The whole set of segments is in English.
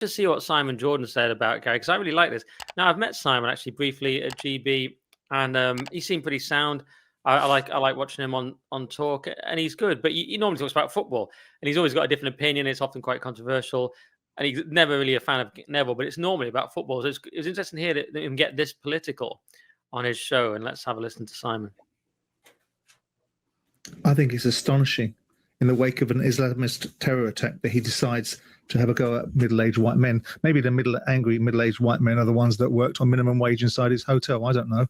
to see what Simon Jordan said about Gary, because I really like this. Now, I've met Simon actually briefly at GB, and he seemed pretty sound. I like watching him on talk, and he's good. But he normally talks about football, and he's always got a different opinion. It's often quite controversial, and he's never really a fan of Neville. But it's normally about football. So it's interesting to hear that him get this political on his show. And let's have a listen to Simon. I think it's astonishing, in the wake of an Islamist terror attack, that he decides to have a go at middle-aged white men. Maybe the angry middle-aged white men are the ones that worked on minimum wage inside his hotel. I don't know.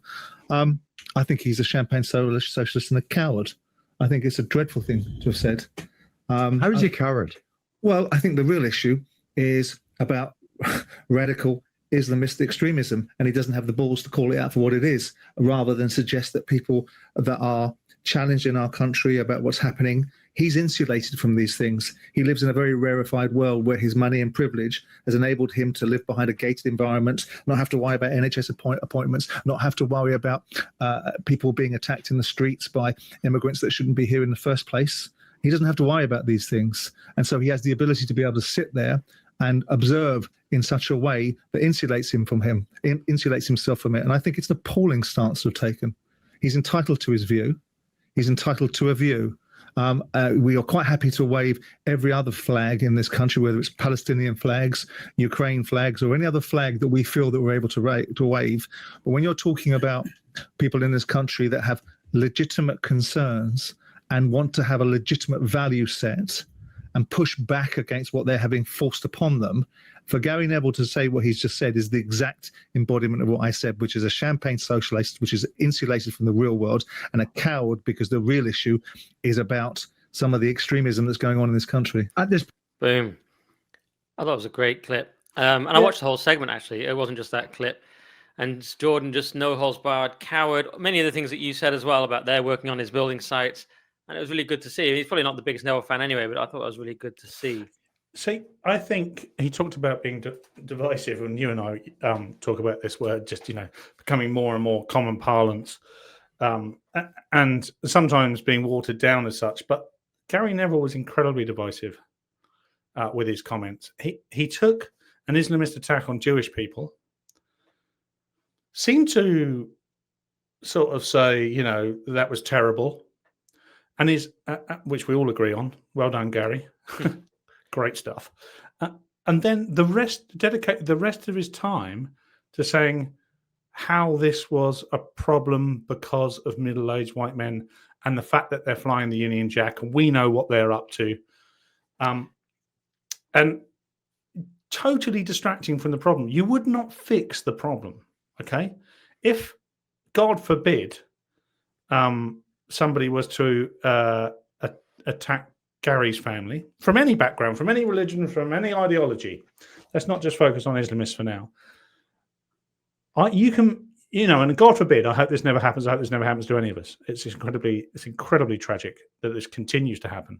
I think he's a champagne socialist and a coward. I think it's a dreadful thing to have said. How is he a coward? Well, I think the real issue is about radical Islamist extremism, and he doesn't have the balls to call it out for what it is, rather than suggest that people that are challenged in our country about what's happening, he's insulated from these things. He lives in a very rarefied world where his money and privilege has enabled him to live behind a gated environment, not have to worry about NHS appointments, not have to worry about people being attacked in the streets by immigrants that shouldn't be here in the first place. He doesn't have to worry about these things. And so he has the ability to be able to sit there and observe in such a way that insulates himself from it. And I think it's an appalling stance to have taken. He's entitled to his view. He's entitled to a view. We are quite happy to wave every other flag in this country, whether it's Palestinian flags, Ukraine flags, or any other flag that we feel that we're able to wave. But when you're talking about people in this country that have legitimate concerns and want to have a legitimate value set and push back against what they're having forced upon them, for Gary Neville to say what he's just said is the exact embodiment of what I said, which is a champagne socialist, which is insulated from the real world, and a coward, because the real issue is about some of the extremism that's going on in this country. Boom. I thought it was a great clip. And I watched the whole segment, actually. It wasn't just that clip. And Jordan, just no holds barred, coward. Many of the things that you said as well about they're working on his building sites. And it was really good to see. He's probably not the biggest Neville fan anyway, but I thought it was really good to see. See, I think he talked about being divisive, and you and I talk about this word just, becoming more and more common parlance, and sometimes being watered down as such. But Gary Neville was incredibly divisive with his comments. He took an Islamist attack on Jewish people, seemed to sort of say, that was terrible, and which we all agree on. Well done, Gary. Great stuff. And then dedicated the rest of his time to saying how this was a problem because of middle-aged white men and the fact that they're flying the Union Jack, and we know what they're up to. And totally distracting from the problem. You would not fix the problem, okay? If, God forbid, somebody was to attack Gary's family, from any background, from any religion, from any ideology. Let's not just focus on Islamists for now. You can, and God forbid, I hope this never happens. I hope this never happens to any of us. It's incredibly tragic that this continues to happen.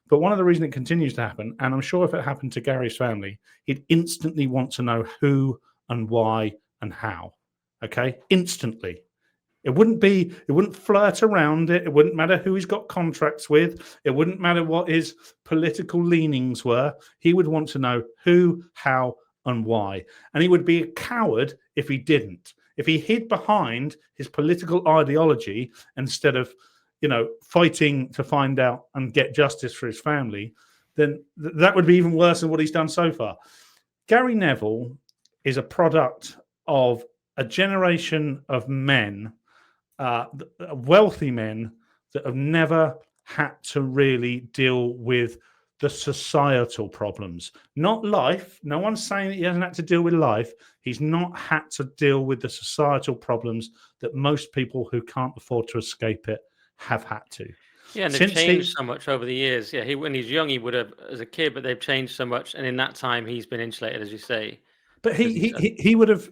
But one of the reasons it continues to happen, and I'm sure if it happened to Gary's family, he'd instantly want to know who and why and how. Okay? Instantly. It wouldn't flirt around it. It wouldn't matter who he's got contracts with. It wouldn't matter what his political leanings were. He would want to know who, how, and why. And he would be a coward if he didn't. If he hid behind his political ideology instead of, fighting to find out and get justice for his family, then that would be even worse than what he's done so far. Gary Neville is a product of a generation of men, wealthy men, that have never had to really deal with the societal problems, not life. No one's saying that he hasn't had to deal with life. He's not had to deal with the societal problems that most people who can't afford to escape it have had to. Yeah, and they've changed so much over the years. Yeah, when he's young, he would have as a kid, but they've changed so much. And in that time, he's been insulated, as you say. But he would have,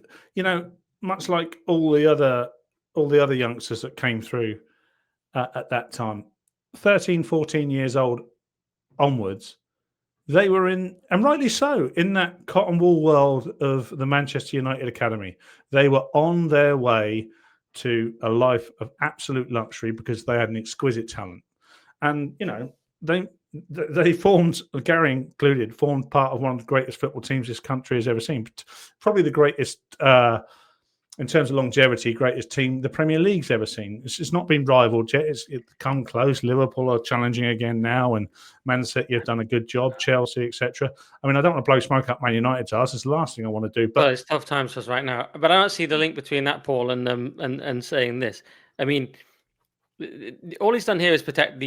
much like all the other youngsters that came through at that time, 13, 14 years old onwards, they were in, and rightly so, in that cotton wool world of the Manchester United Academy. They were on their way to a life of absolute luxury because they had an exquisite talent. And, they formed, Gary included, formed part of one of the greatest football teams this country has ever seen. Probably the greatest, in terms of longevity, greatest team the Premier League's ever seen. It's not been rivaled yet. It's come close. Liverpool are challenging again now, and Man City have done a good job, Chelsea, etc. I mean, I don't want to blow smoke up Man United's arse. It's the last thing I want to do. But well, it's tough times for us right now. But I don't see the link between that, Paul, and saying this. I mean, all he's done here is protect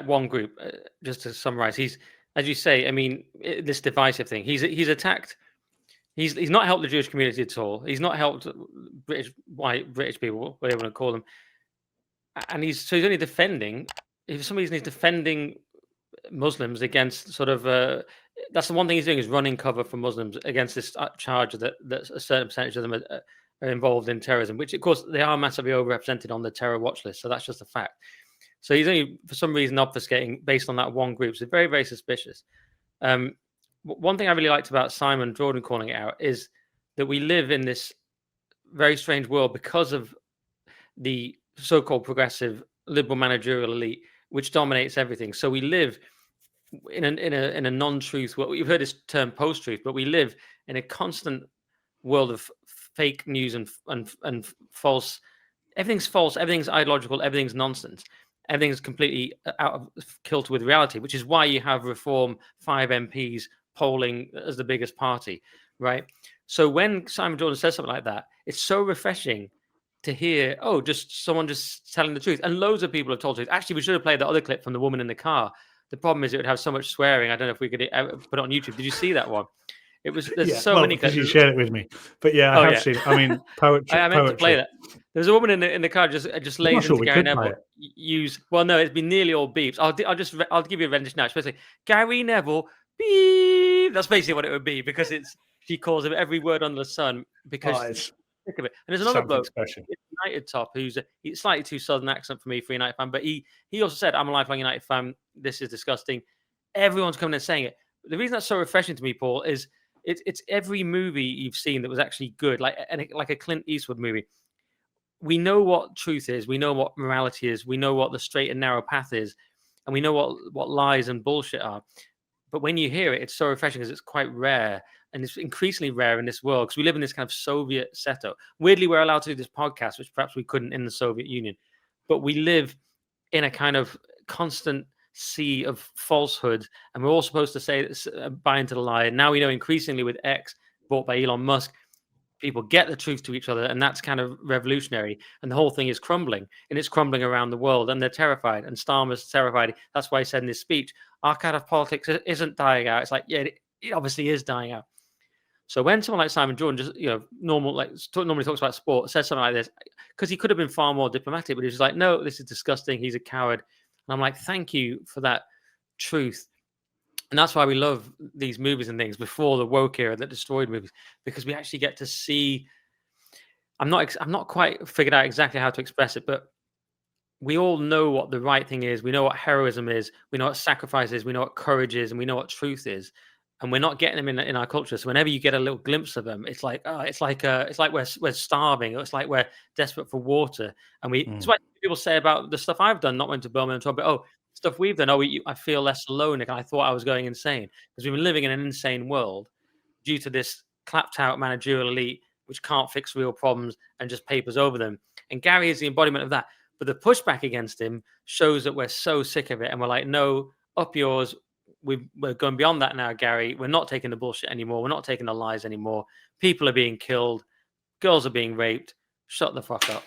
one group. Just to summarize, he's, as you say, I mean, this divisive thing. He's attacked. He's not helped the Jewish community at all. He's not helped British people, whatever you want to call them. And he's only defending. For some reason, he's defending Muslims against sort of. That's the one thing he's doing, is running cover for Muslims against this charge that a certain percentage of them are involved in terrorism, which of course they are massively overrepresented on the terror watch list. So that's just a fact. So he's only for some reason obfuscating based on that one group. So very, very suspicious. One thing I really liked about Simon Jordan calling it out is that we live in this very strange world because of the so-called progressive liberal managerial elite, which dominates everything. So we live in a non-truth world. You've heard this term post-truth, but we live in a constant world of fake news and false. Everything's false. Everything's ideological. Everything's nonsense. Everything's completely out of kilter with reality, which is why you have Reform 5 MPs polling as the biggest party, right? So when Simon Jordan says something like that, it's so refreshing to hear, just someone just telling the truth. And loads of people have told the truth. Actually, we should have played the other clip from the woman in the car. The problem is it would have so much swearing. I don't know if we could ever put it on YouTube. Did you see that one? It was, there's many because clips. you shared it with me. But yeah, I have seen it. I mean, poetry. I meant to play that. There's a woman in the car just lays into Gary Neville. No, it's been nearly all beeps. I'll give you a rendition now. It's basically Gary Neville beep. That's basically what it would be, because she calls him every word under the sun because she's sick of it. And there's another bloke, United top, who's he's slightly too southern accent for me for a United fan, but he also said, "I'm a lifelong United fan. This is disgusting." Everyone's coming and saying it. The reason that's so refreshing to me, Paul, is it's every movie you've seen that was actually good, like a Clint Eastwood movie. We know what truth is. We know what morality is. We know what the straight and narrow path is, and we know what lies and bullshit are. But when you hear it, it's so refreshing because it's quite rare, and it's increasingly rare in this world because we live in this kind of Soviet setup. Weirdly, we're allowed to do this podcast, which perhaps we couldn't in the Soviet Union, but we live in a kind of constant sea of falsehood, and we're all supposed to buy into the lie. And now we know increasingly with X, bought by Elon Musk, people get the truth to each other, and that's kind of revolutionary. And the whole thing is crumbling, and it's crumbling around the world, and they're terrified. And Starmer's terrified. That's why he said in his speech, our kind of politics isn't dying out. It's like, yeah, it obviously is dying out. So when someone like Simon Jordan just, normally talks about sport, says something like this, because he could have been far more diplomatic, but he was like, no, this is disgusting. He's a coward. And I'm like, thank you for that truth. And that's why we love these movies and things before the woke era that destroyed movies, because we actually get to see. I'm not quite figured out exactly how to express it, but we all know what the right thing is. We know what heroism is. We know what sacrifice is. We know what courage is, and we know what truth is. And we're not getting them in our culture. So whenever you get a little glimpse of them, it's like we're starving. Or it's like we're desperate for water. And it's what people say about the stuff I've done, not went to Birmingham and talk about, stuff we've done. I feel less alone. Like I thought I was going insane because we've been living in an insane world due to this clapped out managerial elite, which can't fix real problems and just papers over them. And Gary is the embodiment of that. But the pushback against him shows that we're so sick of it. And we're like, no, up yours. We're going beyond that now, Gary. We're not taking the bullshit anymore. We're not taking the lies anymore. People are being killed. Girls are being raped. Shut the fuck up.